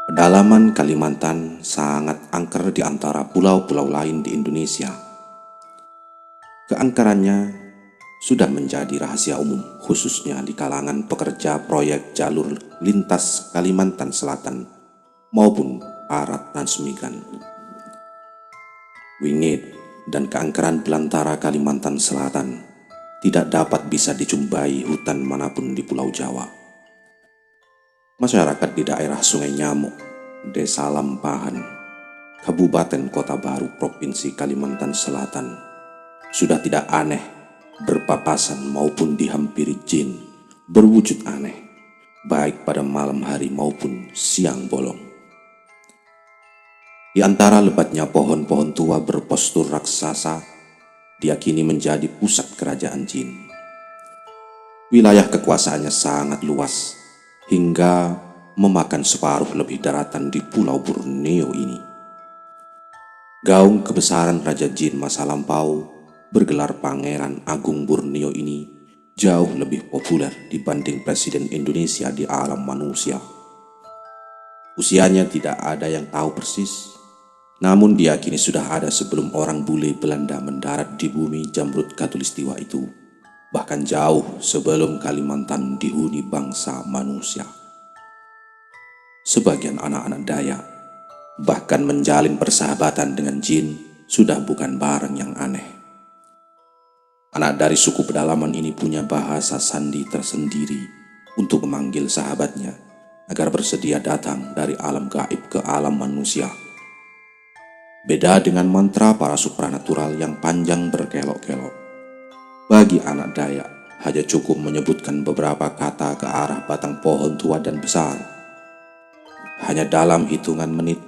Pedalaman Kalimantan sangat angker di antara pulau-pulau lain di Indonesia. Keangkerannya sudah menjadi rahasia umum, khususnya di kalangan pekerja proyek jalur lintas Kalimantan Selatan maupun para transmigran. Wingit dan keangkeran belantara Kalimantan Selatan tidak dapat bisa dijumpai hutan manapun di Pulau Jawa. Masyarakat di daerah Sungai Nyamuk, Desa Lampahan, Kabupaten Kota Baru, Provinsi Kalimantan Selatan, sudah tidak aneh berpapasan maupun dihampiri jin berwujud aneh, baik pada malam hari maupun siang bolong. Di antara lebatnya pohon-pohon tua berpostur raksasa, diyakini menjadi pusat kerajaan jin. Wilayah kekuasaannya sangat luas, hingga memakan separuh lebih daratan di Pulau Borneo ini. Gaung kebesaran Raja Jin masa lampau bergelar Pangeran Agung Borneo ini jauh lebih populer dibanding Presiden Indonesia di alam manusia. Usianya tidak ada yang tahu persis, namun diyakini sudah ada sebelum orang bule Belanda mendarat di bumi Jamrut Katulistiwa itu, bahkan jauh sebelum Kalimantan dihuni bangsa manusia. Sebagian anak-anak Dayak bahkan menjalin persahabatan dengan jin sudah bukan barang yang aneh. Anak dari suku pedalaman ini punya bahasa sandi tersendiri untuk memanggil sahabatnya agar bersedia datang dari alam gaib ke alam manusia. Beda dengan mantra para supranatural yang panjang berkelok-kelok. Bagi anak Dayak, hanya cukup menyebutkan beberapa kata ke arah batang pohon tua dan besar. Hanya dalam hitungan menit,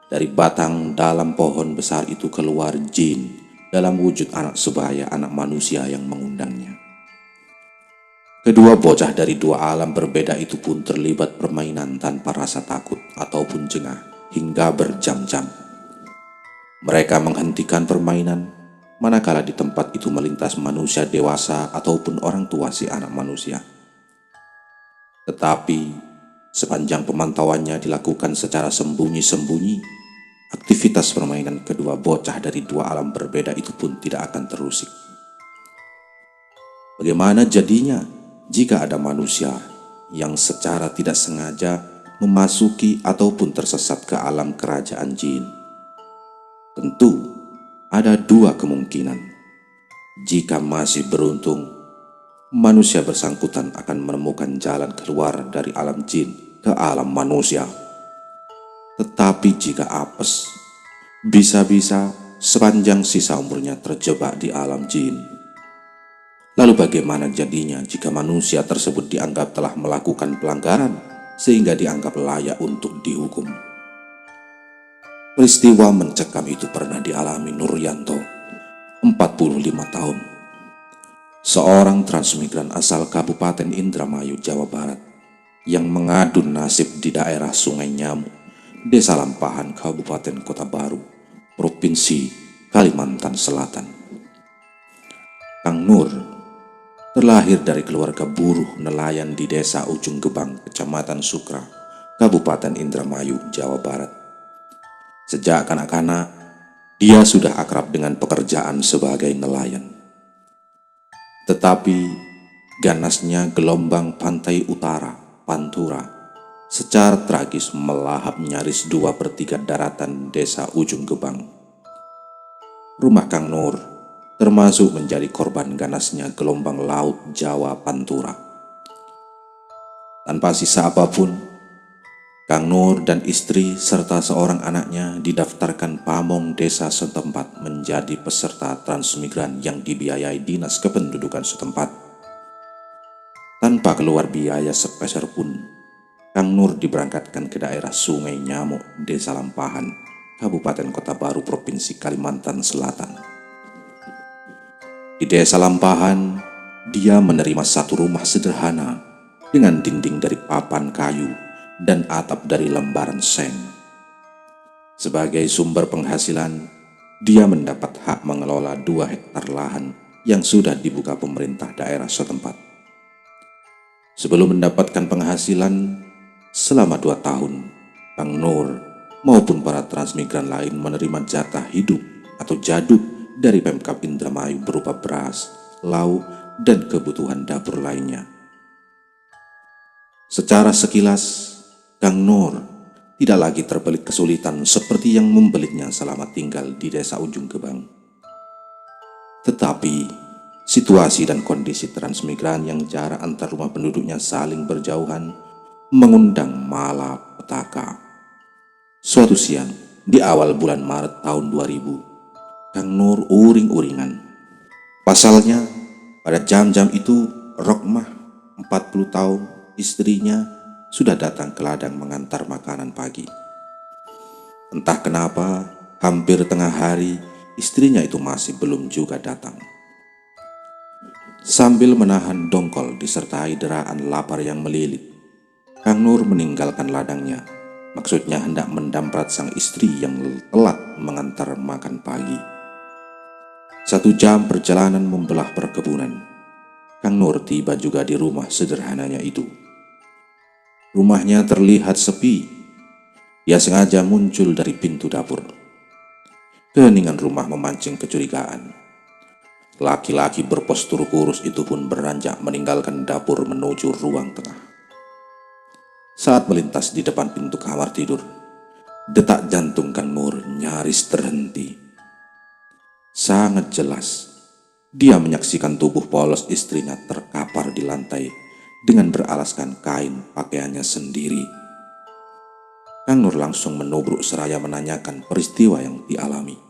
dari batang dalam pohon besar itu keluar jin dalam wujud anak sebaya anak manusia yang mengundangnya. Kedua bocah dari dua alam berbeda itu pun terlibat permainan tanpa rasa takut ataupun jengah hingga berjam-jam. Mereka menghentikan permainan manakala di tempat itu melintas manusia dewasa ataupun orang tua si anak manusia. Tetapi sepanjang pemantauannya dilakukan secara sembunyi-sembunyi, aktivitas permainan kedua bocah dari dua alam berbeda itu pun tidak akan terusik. Bagaimana jadinya jika ada manusia yang secara tidak sengaja memasuki ataupun tersesat ke alam kerajaan jin? Tentu ada dua kemungkinan. Jika masih beruntung, manusia bersangkutan akan menemukan jalan keluar dari alam jin ke alam manusia. Tetapi jika apes, bisa-bisa sepanjang sisa umurnya terjebak di alam jin. Lalu bagaimana jadinya jika manusia tersebut dianggap telah melakukan pelanggaran sehingga dianggap layak untuk dihukum? Peristiwa mencekam itu pernah dialami Nuryanto, 45 tahun. Seorang transmigran asal Kabupaten Indramayu, Jawa Barat, yang mengadu nasib di daerah Sungai Nyamuk, Desa Lampahan, Kabupaten Kota Baru, Provinsi Kalimantan Selatan. Kang Nur terlahir dari keluarga buruh nelayan di Desa Ujung Gebang, Kecamatan Sukra, Kabupaten Indramayu, Jawa Barat. Sejak kanak-kanak, dia sudah akrab dengan pekerjaan sebagai nelayan. Tetapi ganasnya gelombang pantai utara, Pantura, secara tragis melahap nyaris 2/3 daratan Desa Ujung Gebang. Rumah Kang Nur termasuk menjadi korban ganasnya gelombang laut Jawa Pantura. Tanpa sisa apapun, Kang Nur dan istri serta seorang anaknya didaftarkan pamong desa setempat menjadi peserta transmigran yang dibiayai Dinas Kependudukan setempat. Tanpa keluar biaya sepeser pun, Kang Nur diberangkatkan ke daerah Sungai Nyamuk, Desa Lampahan, Kabupaten Kota Baru, Provinsi Kalimantan Selatan. Di Desa Lampahan, dia menerima satu rumah sederhana dengan dinding dari papan kayu dan atap dari lembaran seng. Sebagai sumber penghasilan, dia mendapat hak mengelola 2 hektar lahan yang sudah dibuka pemerintah daerah setempat. Sebelum mendapatkan penghasilan selama 2 tahun, Kang Nur maupun para transmigran lain menerima jatah hidup atau jaduk dari Pemkab Indramayu berupa beras, lauk, dan kebutuhan dapur lainnya. Secara sekilas, Kang Nur tidak lagi terbelit kesulitan seperti yang membelitnya selama tinggal di desa Ujung Gebang. Tetapi, situasi dan kondisi transmigran yang jarak antar rumah penduduknya saling berjauhan mengundang malapetaka. Suatu siang, di awal bulan Maret tahun 2000, Kang Nur uring-uringan. Pasalnya, pada jam-jam itu, Rokmah, 40 tahun, istrinya, sudah datang ke ladang mengantar makanan pagi. Entah kenapa, hampir tengah hari, istrinya itu masih belum juga datang. Sambil menahan dongkol disertai deraan lapar yang melilit, Kang Nur meninggalkan ladangnya. Maksudnya hendak mendamprat sang istri yang telat mengantar makan pagi. 1 jam perjalanan membelah perkebunan. Kang Nur tiba juga di rumah sederhananya itu. Rumahnya terlihat sepi. Dia sengaja muncul dari pintu dapur. Keheningan rumah memancing kecurigaan. Laki-laki berpostur kurus itu pun beranjak meninggalkan dapur menuju ruang tengah. Saat melintas di depan pintu kamar tidur, detak jantung Kang Nur nyaris terhenti. Sangat jelas, dia menyaksikan tubuh polos istrinya terkapar di lantai dengan beralaskan kain pakaiannya sendiri. Kang Nur langsung menubruk seraya menanyakan peristiwa yang dialami.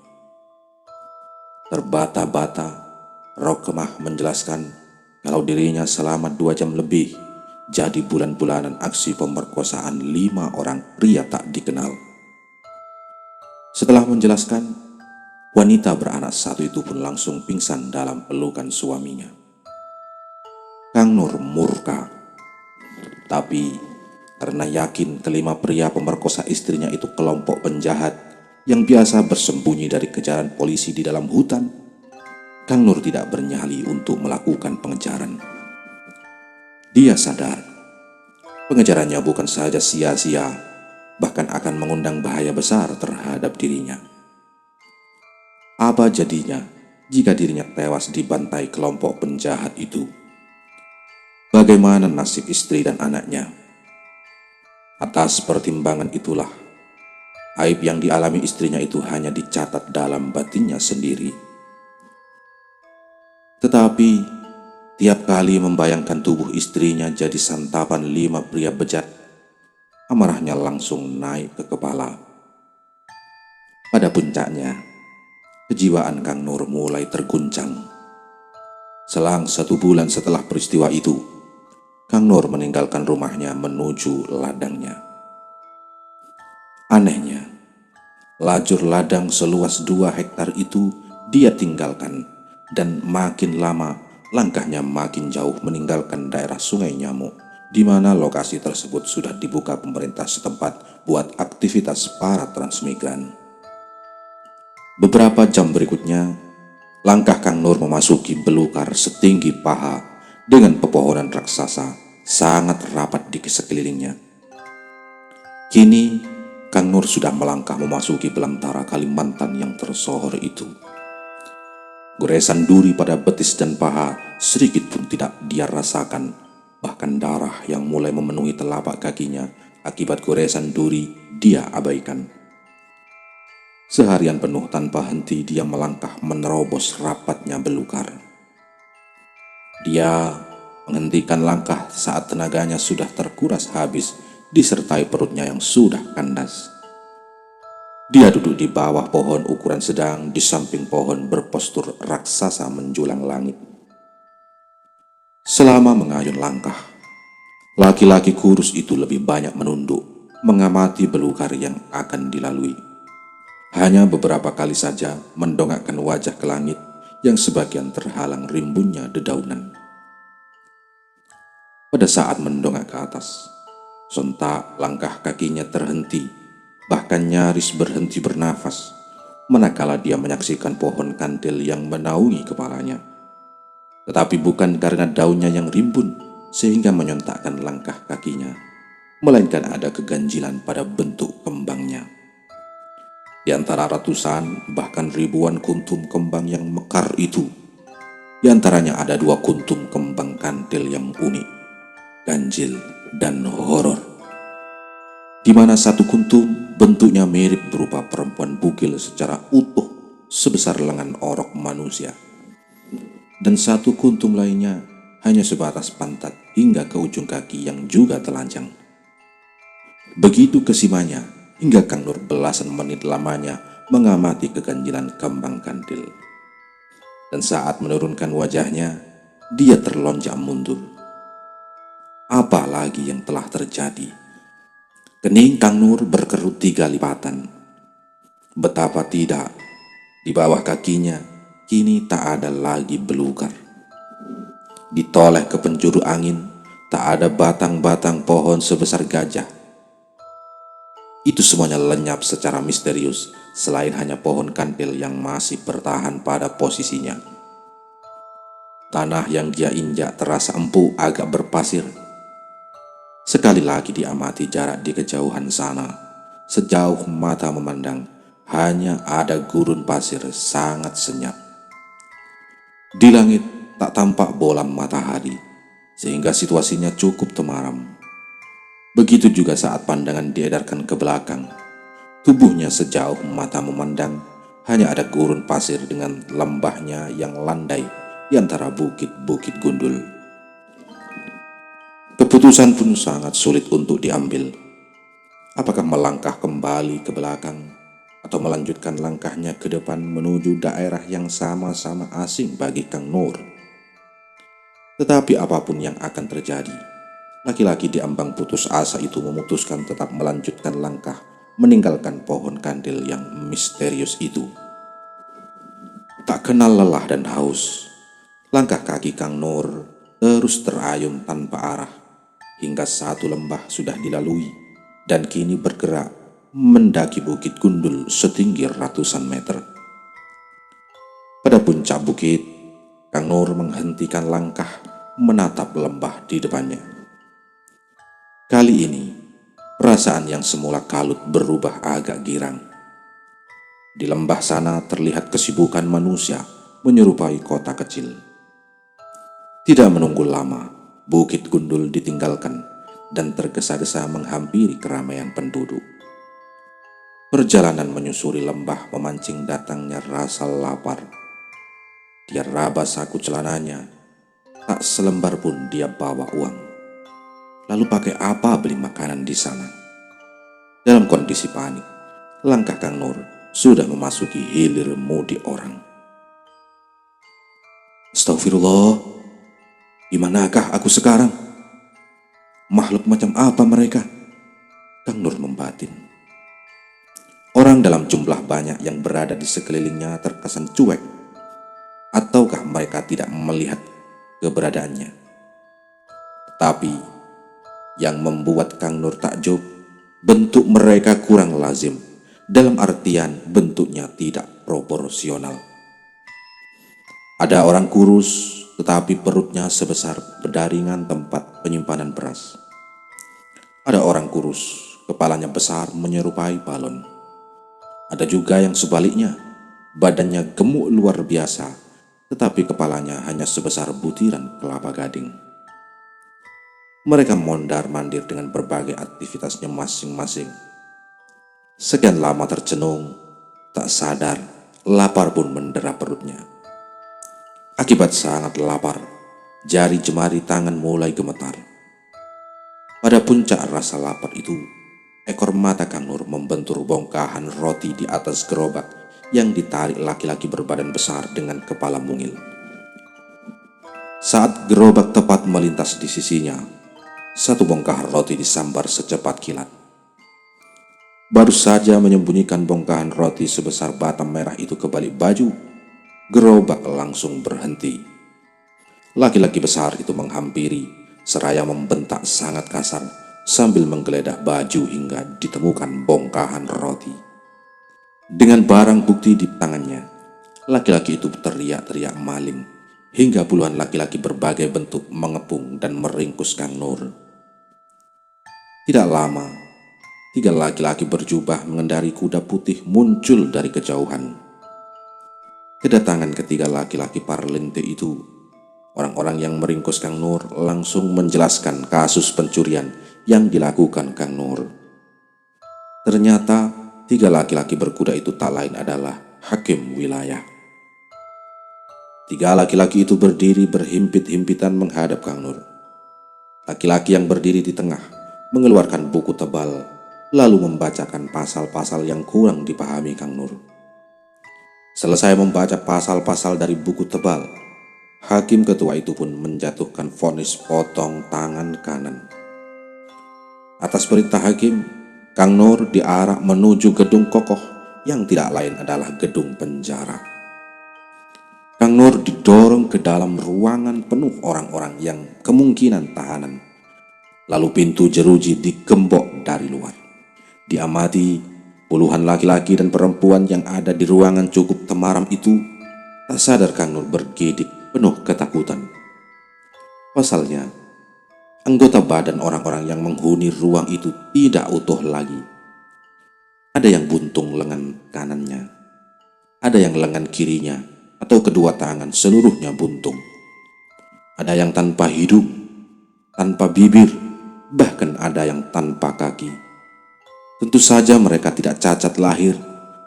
Terbata-bata, Rokmah menjelaskan kalau dirinya selama 2 jam lebih jadi bulan-bulanan aksi pemerkosaan 5 orang pria tak dikenal. Setelah menjelaskan, wanita beranak 1 itu pun langsung pingsan dalam pelukan suaminya. Kang Nur murka, tapi karena yakin kelima pria pemerkosa istrinya itu kelompok penjahat yang biasa bersembunyi dari kejaran polisi di dalam hutan, Kang Nur tidak bernyali untuk melakukan pengejaran. Dia sadar, pengejarannya bukan saja sia-sia, bahkan akan mengundang bahaya besar terhadap dirinya. Apa jadinya jika dirinya tewas dibantai kelompok penjahat itu? Bagaimana nasib istri dan anaknya? Atas pertimbangan itulah, aib yang dialami istrinya itu hanya dicatat dalam batinnya sendiri. Tetapi, tiap kali membayangkan tubuh istrinya jadi santapan 5 pria bejat, amarahnya langsung naik ke kepala. Pada puncaknya, kejiwaan Kang Nur mulai terguncang. Selang 1 bulan setelah peristiwa itu, Kang Nur meninggalkan rumahnya menuju ladangnya. Anehnya, lajur ladang seluas 2 hektar itu dia tinggalkan, dan makin lama langkahnya makin jauh meninggalkan daerah Sungai Nyamuk, di mana lokasi tersebut sudah dibuka pemerintah setempat buat aktivitas para transmigran. Beberapa jam berikutnya, langkah Kang Nur memasuki belukar setinggi paha dengan pepohonan raksasa sangat rapat di sekelilingnya. Kini, Kang Nur sudah melangkah memasuki belantara Kalimantan yang tersohor itu. Goresan duri pada betis dan paha sedikit pun tidak dia rasakan, bahkan darah yang mulai memenuhi telapak kakinya akibat goresan duri dia abaikan. Seharian penuh tanpa henti dia melangkah menerobos rapatnya belukar. Dia menghentikan langkah saat tenaganya sudah terkuras habis disertai perutnya yang sudah kandas. Dia duduk di bawah pohon ukuran sedang di samping pohon berpostur raksasa menjulang langit. Selama mengayun langkah, laki-laki kurus itu lebih banyak menunduk, mengamati belukar yang akan dilalui. Hanya beberapa kali saja mendongakkan wajah ke langit yang sebagian terhalang rimbunnya dedaunan. Pada saat mendongak ke atas, sontak langkah kakinya terhenti, bahkan nyaris berhenti bernafas, manakala dia menyaksikan pohon kantil yang menaungi kepalanya. Tetapi bukan karena daunnya yang rimbun sehingga menyontakkan langkah kakinya, melainkan ada keganjilan pada bentuk kembangnya. Di antara ratusan bahkan ribuan kuntum kembang yang mekar itu, di antaranya ada 2 kuntum kembang kantil yang unik, ganjil, dan horor. Di mana satu kuntum bentuknya mirip berupa perempuan bugil secara utuh sebesar lengan orok manusia, dan satu kuntum lainnya hanya sebatas pantat hingga ke ujung kaki yang juga telanjang. Begitu kesimanya hingga Kang Nur belasan menit lamanya mengamati keganjilan kembang kantil. Dan saat menurunkan wajahnya, dia terlonjak mundur. Apa lagi yang telah terjadi? Kening Kang Nur berkerut 3 lipatan. Betapa tidak, di bawah kakinya kini tak ada lagi belukar. Ditoleh ke penjuru angin, tak ada batang-batang pohon sebesar gajah. Itu semuanya lenyap secara misterius, selain hanya pohon kantil yang masih bertahan pada posisinya. Tanah yang dia injak terasa empuk agak berpasir. Sekali lagi diamati jarak di kejauhan sana, sejauh mata memandang, hanya ada gurun pasir sangat senyap. Di langit tak tampak bola matahari, sehingga situasinya cukup temaram. Begitu juga saat pandangan diedarkan ke belakang, tubuhnya sejauh mata memandang, hanya ada gurun pasir dengan lembahnya yang landai di antara bukit-bukit gundul. Keputusan pun sangat sulit untuk diambil. Apakah melangkah kembali ke belakang atau melanjutkan langkahnya ke depan menuju daerah yang sama-sama asing bagi Kang Nur? Tetapi apapun yang akan terjadi, laki-laki di ambang putus asa itu memutuskan tetap melanjutkan langkah meninggalkan pohon kandil yang misterius itu. Tak kenal lelah dan haus, langkah kaki Kang Nur terus terayun tanpa arah hingga satu lembah sudah dilalui dan kini bergerak mendaki bukit gundul setinggi ratusan meter. Pada puncak bukit, Kang Nur menghentikan langkah menatap lembah di depannya. Kali ini, perasaan yang semula kalut berubah agak girang. Di lembah sana terlihat kesibukan manusia menyerupai kota kecil. Tidak menunggu lama, bukit gundul ditinggalkan dan tergesa-gesa menghampiri keramaian penduduk. Perjalanan menyusuri lembah memancing datangnya rasa lapar. Dia raba saku celananya, tak selembar pun dia bawa uang. Lalu pakai apa beli makanan di sana? Dalam kondisi panik, langkah Kang Nur sudah memasuki hilir mudi orang. Astagfirullah, dimanakah aku sekarang? Makhluk macam apa mereka? Kang Nur membatin. Orang dalam jumlah banyak yang berada di sekelilingnya terkesan cuek, ataukah mereka tidak melihat keberadaannya? Tapi yang membuat Kang Nur takjub, bentuk mereka kurang lazim, dalam artian bentuknya tidak proporsional. Ada orang kurus, tetapi perutnya sebesar pedaringan tempat penyimpanan beras. Ada orang kurus, kepalanya besar menyerupai balon. Ada juga yang sebaliknya, badannya gemuk luar biasa, tetapi kepalanya hanya sebesar butiran kelapa gading. Mereka mondar-mandir dengan berbagai aktivitasnya masing-masing. Sekian lama tercenung, tak sadar, lapar pun mendera perutnya. Akibat sangat lapar, jari jemari tangan mulai gemetar. Pada puncak rasa lapar itu, ekor mata Kang Nur membentur bongkahan roti di atas gerobak yang ditarik laki-laki berbadan besar dengan kepala mungil. Saat gerobak tepat melintas di sisinya, satu bongkahan roti disambar secepat kilat. Baru saja menyembunyikan bongkahan roti sebesar batam merah itu ke balik baju, gerobak langsung berhenti. Laki-laki besar itu menghampiri seraya membentak sangat kasar sambil menggeledah baju hingga ditemukan bongkahan roti. Dengan barang bukti di tangannya, laki-laki itu teriak-teriak maling hingga puluhan laki-laki berbagai bentuk mengepung dan meringkus Kang Nur. Tidak lama, 3 laki-laki berjubah mengendarai kuda putih muncul dari kejauhan. Kedatangan ketiga laki-laki parlente itu, orang-orang yang meringkus Kang Nur langsung menjelaskan kasus pencurian yang dilakukan Kang Nur. Ternyata 3 laki-laki berkuda itu tak lain adalah hakim wilayah. 3 laki-laki itu berdiri berhimpit-himpitan menghadap Kang Nur. Laki-laki yang berdiri di tengah mengeluarkan buku tebal, lalu membacakan pasal-pasal yang kurang dipahami Kang Nur. Selesai membaca pasal-pasal dari buku tebal, hakim ketua itu pun menjatuhkan vonis potong tangan kanan. Atas perintah hakim, Kang Nur diarak menuju gedung kokoh yang tidak lain adalah gedung penjara. Kang Nur didorong ke dalam ruangan penuh orang-orang yang kemungkinan tahanan. Lalu pintu jeruji digembok dari luar. Diamati, puluhan laki-laki dan perempuan yang ada di ruangan cukup temaram itu, tak sadar Kang Nur bergidik penuh ketakutan. Pasalnya, anggota badan orang-orang yang menghuni ruang itu tidak utuh lagi. Ada yang buntung lengan kanannya, ada yang lengan kirinya atau kedua tangan seluruhnya buntung. Ada yang tanpa hidung, tanpa bibir, bahkan ada yang tanpa kaki. Tentu saja mereka tidak cacat lahir,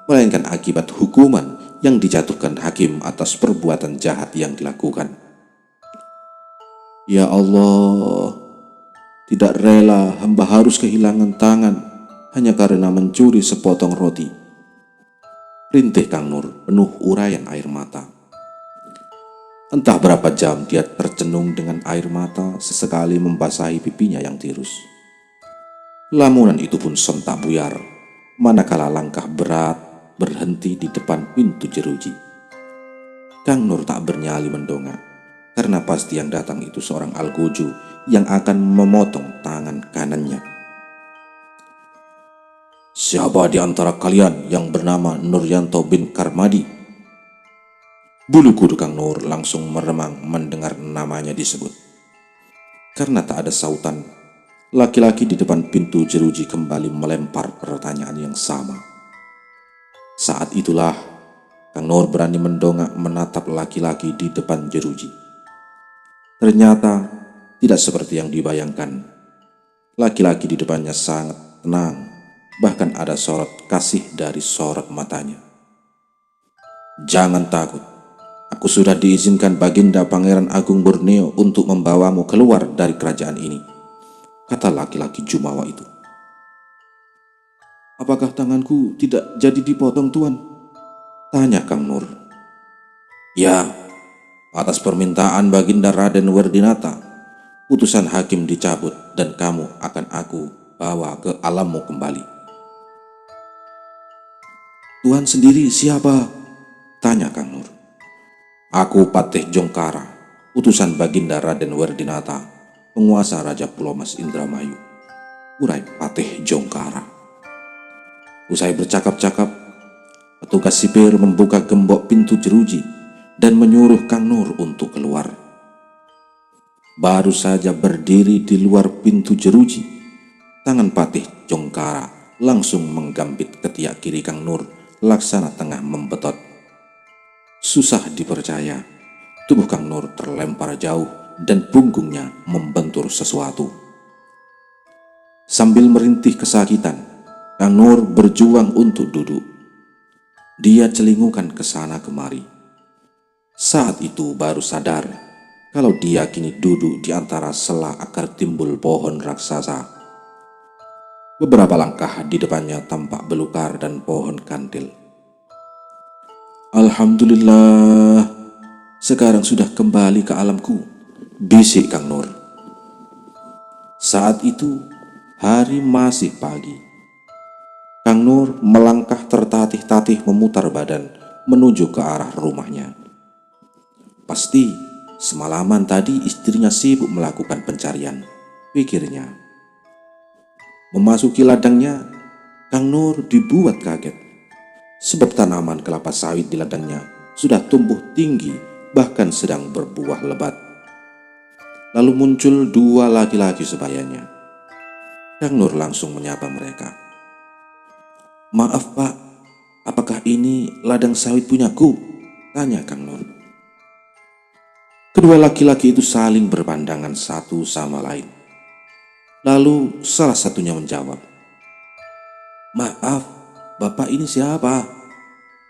melainkan akibat hukuman yang dijatuhkan hakim atas perbuatan jahat yang dilakukan. Ya Allah, tidak rela hamba harus kehilangan tangan hanya karena mencuri sepotong roti. Rintih Kang Nur penuh urayan air mata. Entah berapa jam dia tercenung dengan air mata sesekali membasahi pipinya yang tirus. Lamunan itu pun sontak buyar, manakala langkah berat berhenti di depan pintu jeruji. Kang Nur tak bernyali mendongak, karena pasti yang datang itu seorang algojo yang akan memotong tangan kanannya. Siapa di antara kalian yang bernama Nuryanto bin Karmadi? Bulu kuduk Kang Nur langsung meremang mendengar namanya disebut. Karena tak ada sautan, laki-laki di depan pintu jeruji kembali melempar pertanyaan yang sama. Saat itulah Kang Nur berani mendongak menatap laki-laki di depan jeruji. Ternyata tidak seperti yang dibayangkan. Laki-laki di depannya sangat tenang, bahkan ada sorot kasih dari sorot matanya. Jangan takut, aku sudah diizinkan Baginda Pangeran Agung Borneo untuk membawamu keluar dari kerajaan ini, kata laki-laki jumawa itu. Apakah tanganku tidak jadi dipotong, Tuan? Tanya Kang Nur. Ya, atas permintaan Baginda Raden Werdinata, putusan hakim dicabut dan kamu akan aku bawa ke alammu kembali. Tuan sendiri siapa? Tanya Kang Nur. Aku Patih Jongkara, utusan Baginda Raden Werdinata, penguasa Raja Pulau Mas Indramayu, urai Patih Jongkara. Usai bercakap-cakap, petugas sipir membuka gembok pintu jeruji dan menyuruh Kang Nur untuk keluar. Baru saja berdiri di luar pintu jeruji, tangan Patih Jongkara langsung menggambit ketiak kiri Kang Nur laksana tengah membetot. Susah dipercaya, tubuh Kang Nur terlempar jauh dan punggungnya membentur sesuatu. Sambil merintih kesakitan, Kang Nur berjuang untuk duduk. Dia celingukan ke sana kemari. Saat itu baru sadar kalau dia kini duduk di antara sela akar timbul pohon raksasa. Beberapa langkah di depannya tampak belukar dan pohon kantil. Alhamdulillah, sekarang sudah kembali ke alamku, bisik Kang Nur. Saat itu hari masih pagi. Kang Nur melangkah tertatih-tatih memutar badan menuju ke arah rumahnya. Pasti semalaman tadi istrinya sibuk melakukan pencarian, pikirnya. Memasuki ladangnya, Kang Nur dibuat kaget, sebab tanaman kelapa sawit di ladangnya sudah tumbuh tinggi bahkan sedang berbuah lebat. Lalu muncul 2 laki-laki sebayanya. Kang Nur langsung menyapa mereka. "Maaf Pak, apakah ini ladang sawit punyaku?" tanya Kang Nur. Kedua laki-laki itu saling berpandangan satu sama lain. Lalu salah satunya menjawab, "Maaf, Bapak ini siapa?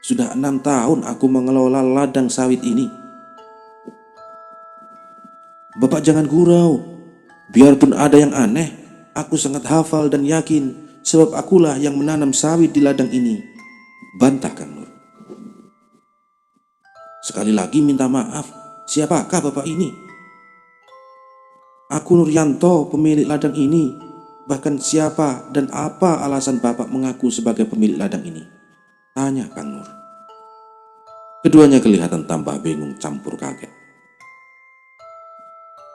Sudah 6 tahun aku mengelola ladang sawit ini." "Bapak jangan gurau. Biarpun ada yang aneh, aku sangat hafal dan yakin sebab akulah yang menanam sawit di ladang ini," bantah Kang Nur. "Sekali lagi minta maaf, siapakah Bapak ini?" "Aku Nuryanto, pemilik ladang ini. Bahkan siapa dan apa alasan Bapak mengaku sebagai pemilik ladang ini?" tanya Kang Nur. Keduanya kelihatan tambah bingung campur kaget.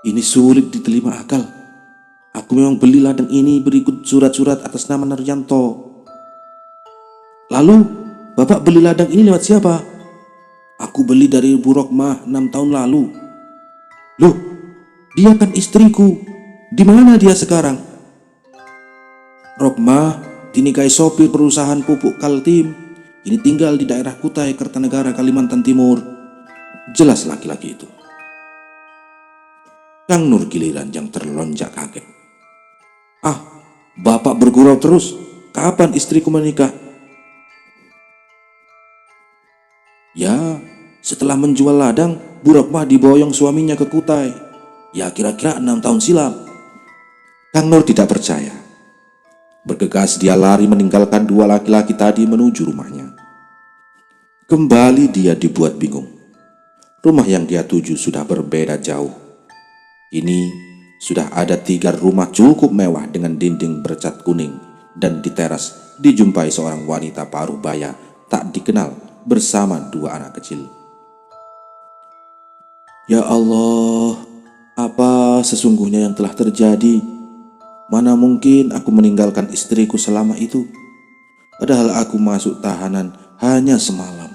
"Ini sulit diterima akal. Aku memang beli ladang ini berikut surat-surat atas nama Nuryanto." "Lalu Bapak beli ladang ini lewat siapa?" "Aku beli dari Bu Rokmah 6 tahun lalu." "Loh, dia kan istriku. Di mana dia sekarang?" "Rokmah dinikahi sopir perusahaan pupuk Kaltim. Ini tinggal di daerah Kutai, Kertanegara, Kalimantan Timur," jelas laki-laki itu. Kang Nur giliran yang terlonjak kaget. "Ah, Bapak bergurau terus. Kapan istriku menikah?" "Ya, setelah menjual ladang, Bu Rokmah diboyong suaminya ke Kutai. Ya kira-kira 6 tahun silam." Kang Nur tidak percaya. Bergegas dia lari meninggalkan dua laki-laki tadi menuju rumahnya. Kembali dia dibuat bingung. Rumah yang dia tuju sudah berbeda jauh. Ini sudah ada 3 rumah cukup mewah dengan dinding bercat kuning, dan di teras dijumpai seorang wanita paruh baya tak dikenal bersama 2 anak kecil. "Ya Allah, apa sesungguhnya yang telah terjadi? Mana mungkin aku meninggalkan istriku selama itu, padahal aku masuk tahanan hanya semalam."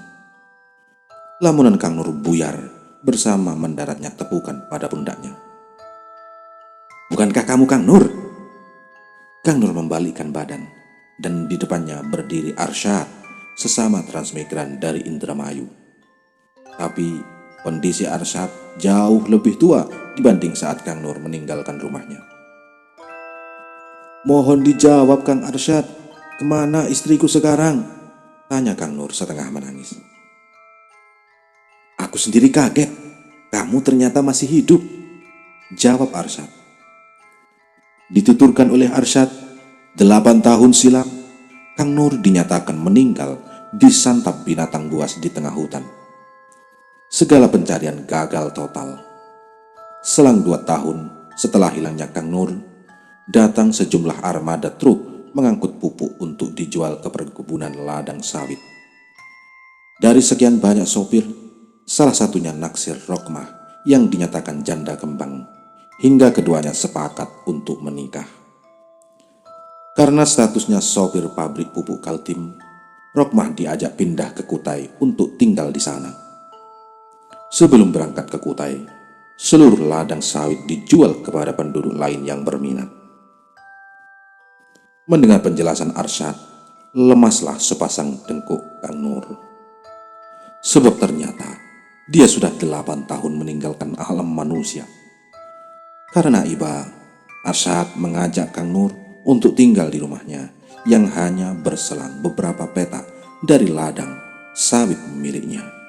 Lamunan Kang Nur buyar bersama mendaratnya tepukan pada pundaknya. "Bukankah kamu Kang Nur?" Kang Nur membalikkan badan, dan di depannya berdiri Arsyad, sesama transmigran dari Indramayu. Tapi kondisi Arsyad jauh lebih tua dibanding saat Kang Nur meninggalkan rumahnya. "Mohon dijawab Kang Arsyad, kemana istriku sekarang?" tanya Kang Nur setengah menangis. "Aku sendiri kaget, kamu ternyata masih hidup," jawab Arsyad. Dituturkan oleh Arsyad, 8 tahun silam, Kang Nur dinyatakan meninggal disantap binatang buas di tengah hutan. Segala pencarian gagal total. Selang 2 tahun setelah hilangnya Kang Nur, datang sejumlah armada truk mengangkut pupuk untuk dijual ke perkebunan ladang sawit. Dari sekian banyak sopir, salah satunya naksir Rokmah yang dinyatakan janda kembang, hingga keduanya sepakat untuk menikah. Karena statusnya sopir pabrik pupuk Kaltim, Rokmah diajak pindah ke Kutai untuk tinggal di sana. Sebelum berangkat ke Kutai, seluruh ladang sawit dijual kepada penduduk lain yang berminat. Mendengar penjelasan Arsyad, lemaslah sepasang dengkuk Kang Nur. Sebab ternyata dia sudah 8 tahun meninggalkan alam manusia. Karena iba, Arsyad mengajak Kang Nur untuk tinggal di rumahnya yang hanya berselang beberapa petak dari ladang sawit miliknya.